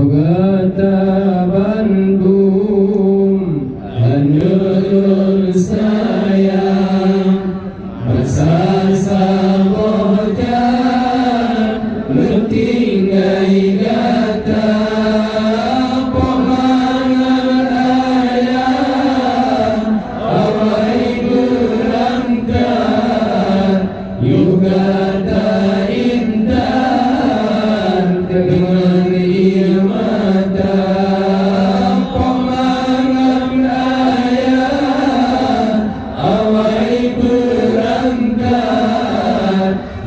Kota Bandung Anyun sayang Bersasa bojan Bertinggai gata Pemangan ayam Awai berangkat Yugata indah Dengan mata pemangan ayam Awai berangkat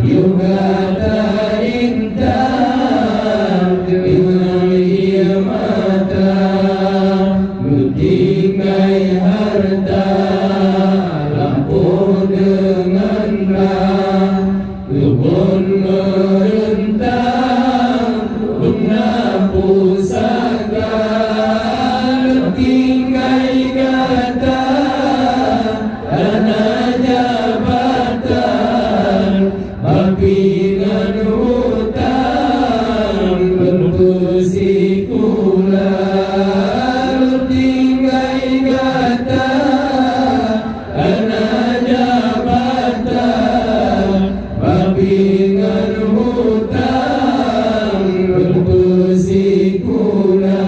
Yugata indah Dengan mata Bertinggai harta Lampu dengan rang Kebun merentang Bunga pusaka Tinggai kata Dana jabatan Babingan hutang Berpusi kula Tinggai kata Dana jabatan Babingan hutang Berpusi kula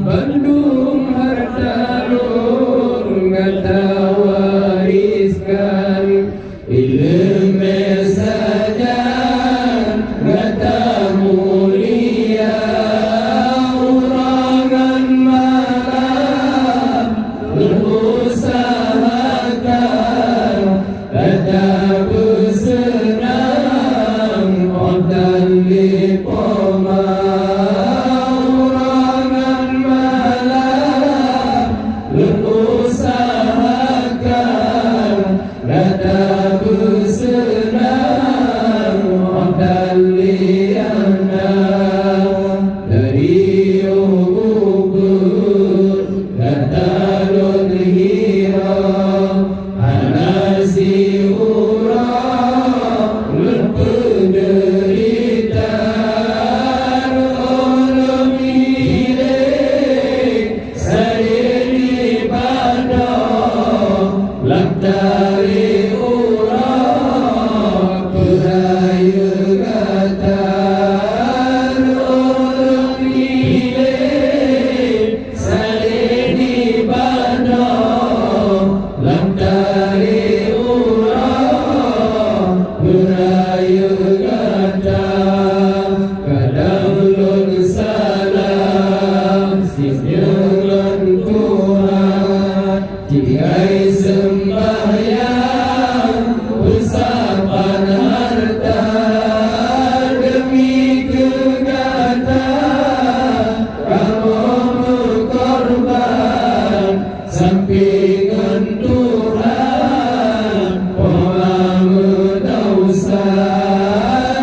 Bandung harta lur Ngata wariskan Ilmu saja Ngata mulia Urangan malam Berusahakan Ngata bersenang Odan lipoma Urangan malam Berusahakan Ngata bersenang Odan liana Dari ubur Ngata lun hira Anasi urang Lun penderita Olom hirik Sadiri padang Laktari urang Peraya gatar Olom hirik Sadiri padang Laktari urang Peraya gatar Kadang lun salam Sinjungan Tuhan Tigai sembahyang Usapan harta Demi kegata Kamu berkorban Sampingan Tuhan Pola medausa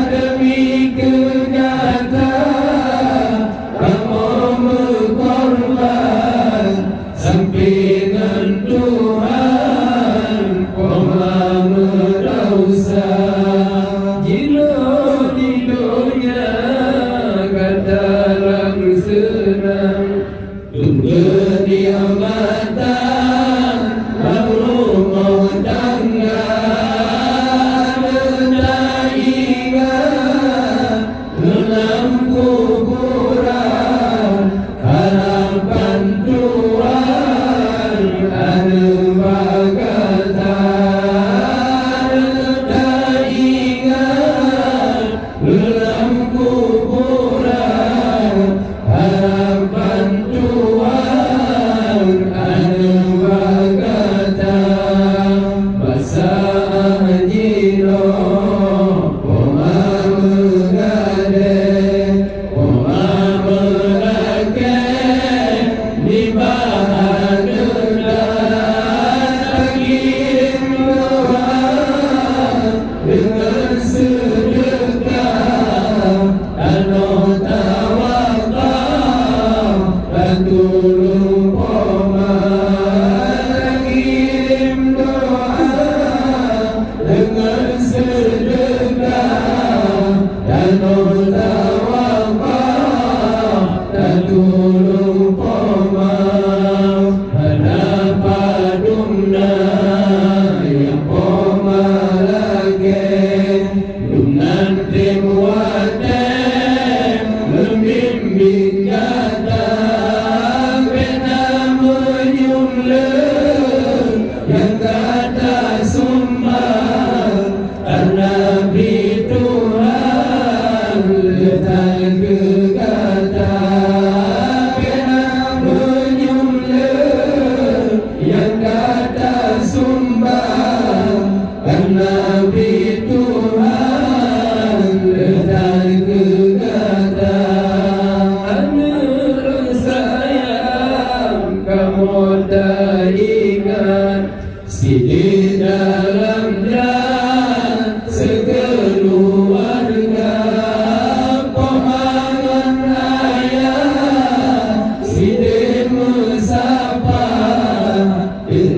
Demi kegata Kamu berkorban Sampingan Tuhan Pola medausa Jilo-jilonya Kata lang senang Tunggu dia matang Lalu mau tangga Rendah ingat Dalam kuburan Harapan Tuhan Ada bagatan Rendah ingat Dalam kuburan Harapan Tuhan Ada bagatan Basah jiro Oma megade Oma melake Di bahan Kirim doa Dengan sedekah Ano tawakal Tulung Oma Kirim doa Dengan sedekah Dan tawakal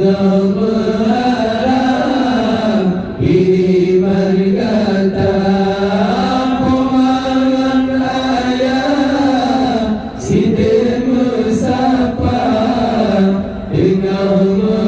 dengan berharap ini berkata pemangan ayah Siti Musafah dengan